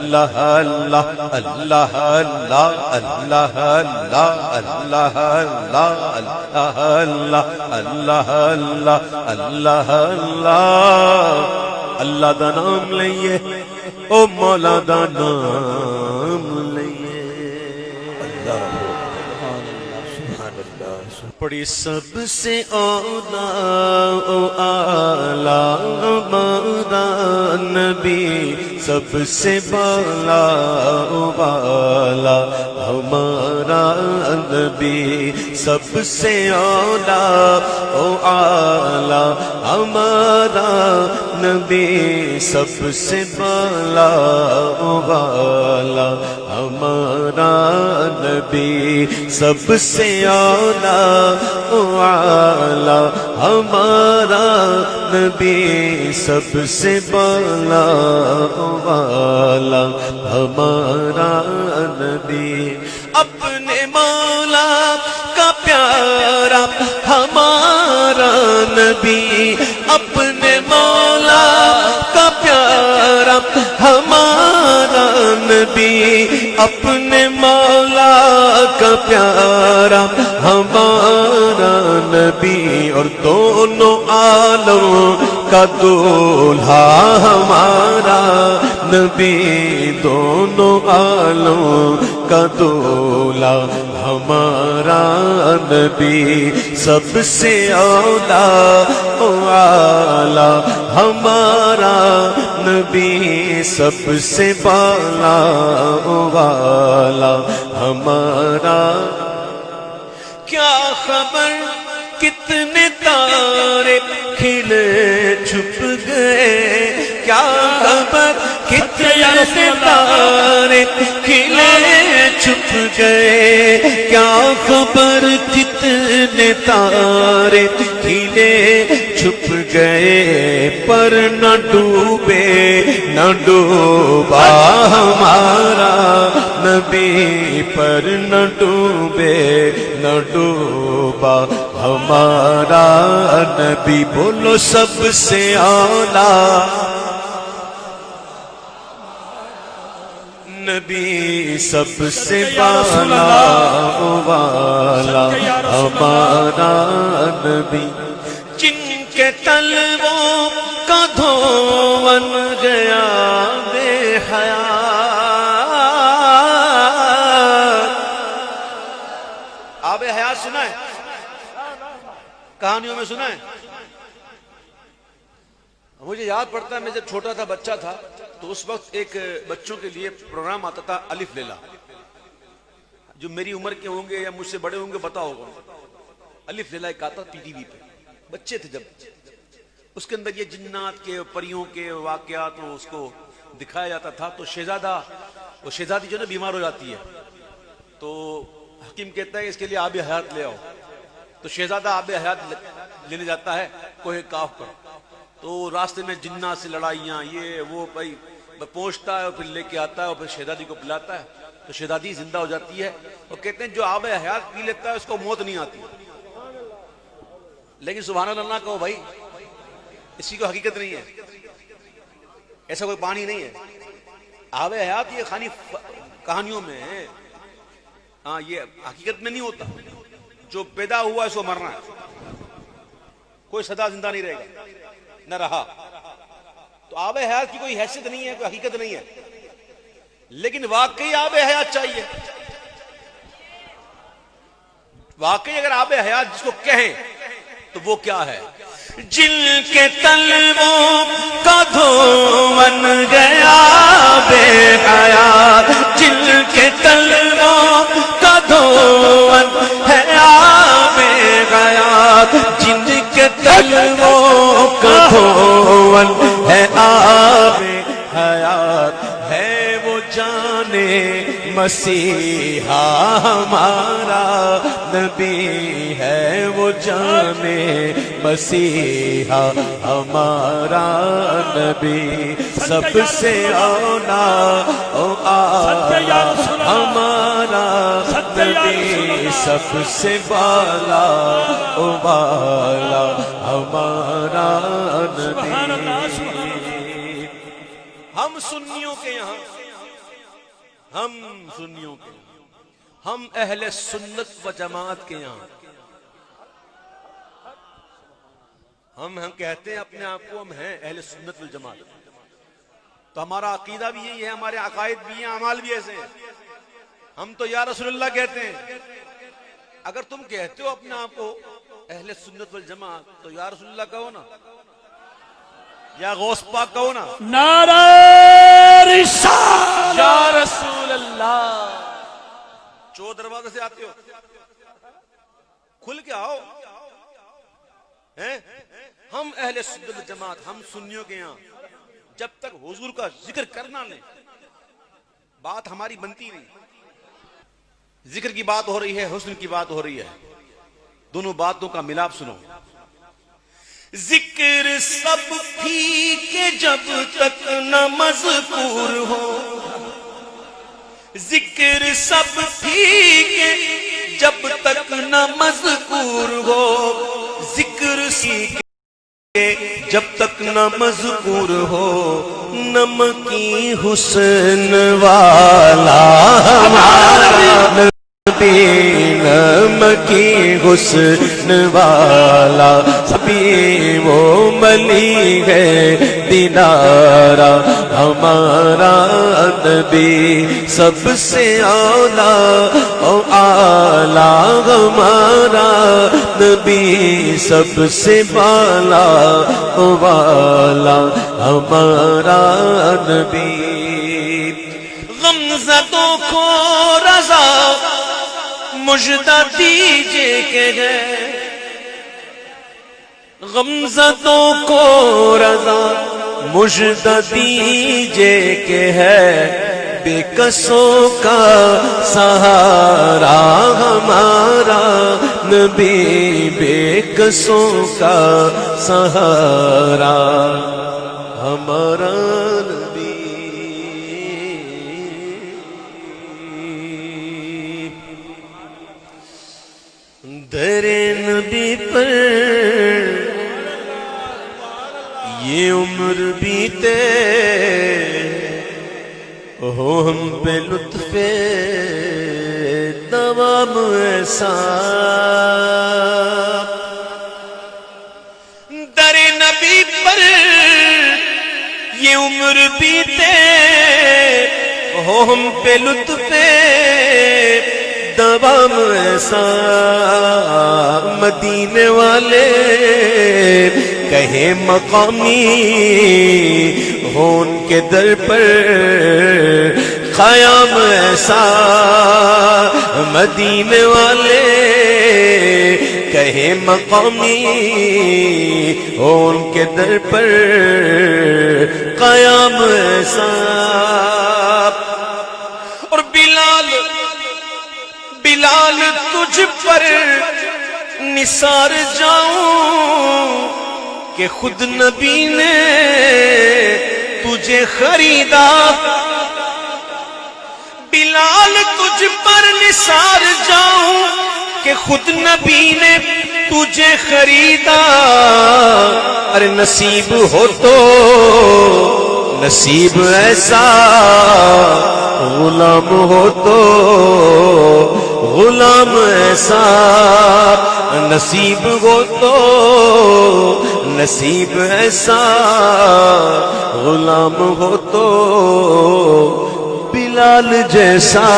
اللہ اللہ اللہ اللہ اللہ اللہ اللہ اللہ اللہ اللہ اللہ اللہ اللہ دا نام لئیے او مولا دا نام لئیے پڑی سب سے اولا او آلہ ہمارا نبی سب سے بالا او بالا ہمارا نبی سب سے اولا او آلہ ہمارا نبی سب سے بالا او بالا ہمارا نبی سب سے اولا او اعلی ہمارا نبی سب سے بالا او اعلی ہمارا نبی اپنے مولا کا پیارا ہمارا نبی اپنے مولا کا پیارا ہمارا نبی اپنے مولا کا پیارا ہمارا نبی اور دونوں عالم کا دولہا ہمارا نبی دونوں عالم کا دولہا ہمارا نبی سب سے اولا او اعلی ہمارا نبی سب سے بالا او اعلی ہمارا کیا خبر کتنے تارے کھلے چھپ گئے کیا خبر کتنے تارے کھلے چھپ گئے کیا خبر کتنے تارے کھلے چھپ گئے پر نہ ڈوبے نہ ڈوبا ہمارا نبی پر نہ ڈوبے نہ ڈوبا ہمارا نبی بولو سب سے اولا نبی سب سے بالا والا ہمارا نبی جن کے تلووں کا دھون گیا بے حیا آب حیات سنا ہے کہانیوں میں سنا ہے مجھے یاد پڑتا ہے میں جب چھوٹا تھا بچہ تھا تو اس وقت ایک بچوں کے لیے پروگرام آتا تھا الف لیلا جو میری عمر کے ہوں گے یا مجھ سے بڑے ہوں گے پتا ہوگا الف لیلا ایک آتا پی ٹی وی پہ بچے تھے جب اس کے اندر یہ جنات کے پریوں کے واقعات اس کو دکھایا جاتا تھا تو شہزادہ وہ شہزادی جو نا بیمار ہو جاتی ہے تو حکیم کہتا ہے اس کے لیے آب حیات لے آؤ تو شہزادہ آب حیات لینے جاتا ہے کوہ کاف پر تو راستے میں جنات سے لڑائیاں یہ وہ بھائی پہنچتا ہے اور پھر لے کے آتا ہے اور پھر شہزادی کو پلاتا ہے تو شہزادی زندہ ہو جاتی ہے اور کہتے ہیں جو آب حیات پی لیتا ہے اس کو موت نہیں آتی لیکن سبحان اللہ کہو بھائی اسی کو حقیقت نہیں ہے ایسا کوئی پانی نہیں ہے آب حیات یہ خالی کہانیوں میں ہے ہاں یہ حقیقت میں نہیں ہوتا جو پیدا ہوا ہے اس کو مرنا ہے کوئی سدا زندہ نہیں رہے گا نہ رہا تو آب حیات کی کوئی حیثیت نہیں ہے کوئی حقیقت نہیں ہے لیکن واقعی آب حیات چاہیے واقعی اگر آب حیات جس کو کہیں تو وہ کیا ہے جن کے تلووں کا دھون گیا بے حیات جن کے تلووں کا دھون ہے بے حیات جن کے تلووں کا دھون ہے آب حیات ہے وہ جانے مسیحا ہمارا نبی ہے وہ جانے مسیحا ہمارا نبی سب سے اولا او اعلی ہمارا نبی سب سے بالا او بالا ہمارا نبی ہم سنیوں کے یہاں ہم سنیوں کے، ہم اہل سنت و جماعت کے یہاں ہم کہتے ہیں اپنے آپ کو ہم ہیں اہل سنت والجماعت، تو ہمارا عقیدہ بھی یہی ہے، ہمارے عقائد بھی ہیں، اعمال بھی ایسے ہیں۔ ہم تو یا رسول اللہ کہتے ہیں۔ اگر تم کہتے ہو اپنے آپ کو اہل سنت والجماعت تو یا رسول اللہ کہو نا، یا غوث پاک کہو نا، نعرہ رسالت یا رسول اللہ۔ چو دروازے سے آتے ہو، کھل کے آؤ۔ ہم اہل سنت والجماعت، ہم سنیوں کے یہاں جب تک حضور کا ذکر کرنا لیں بات ہماری بنتی نہیں۔ ذکر کی بات ہو رہی ہے، حسن کی بات ہو رہی ہے، دونوں باتوں کا ملاپ سنو۔ ذکر سب پھیکے جب تک نہ مذکور ہو، ذکر سب پھیکے جب تک نہ مذکور ہو، ذکر سیکھے جب تک نہ مذکور ہو، نمکی حسن والا ہمارا نمکی حسن والا، سبھی وہ ملی ہے دینارا، ہمارا نبی سب سے اعلیٰ اعلیٰ، ہمارا نبی سب سے بالا والا، ہمارا نبی۔ غمزدوں کو رضا مجدہ دیجئے کہ ہے، غمزدوں کو رضا مجدہ دیجئے کہ ہے، بے کسوں کا سہارا ہمارا نبی، بے کسوں کا سہارا ہمارا نبی۔ در نبی پر یہ عمر بیتے، ہو ہم پہ لطف دوام ایسا، در نبی پر یہ عمر بیتے، ہو ہم پہ لطف دوام ایسا، مدینے والے کہیں مقامی ہو ان کے در پر قیام ایسا، مدینے والے کہیں مقامی ہو ان کے در پر قیام ایسا۔ اور بلال تجھ پر نثار جاؤں کہ خود نبی نے تجھے خریدا، بلال تجھ پر نثار جاؤں کہ خود نبی نے تجھے خریدا، ارے نصیب ہو تو نصیب ایسا، غلام ہو تو غلام ایسا، نصیب ہو تو نصیب ایسا، غلام ہو تو بلال جیسا۔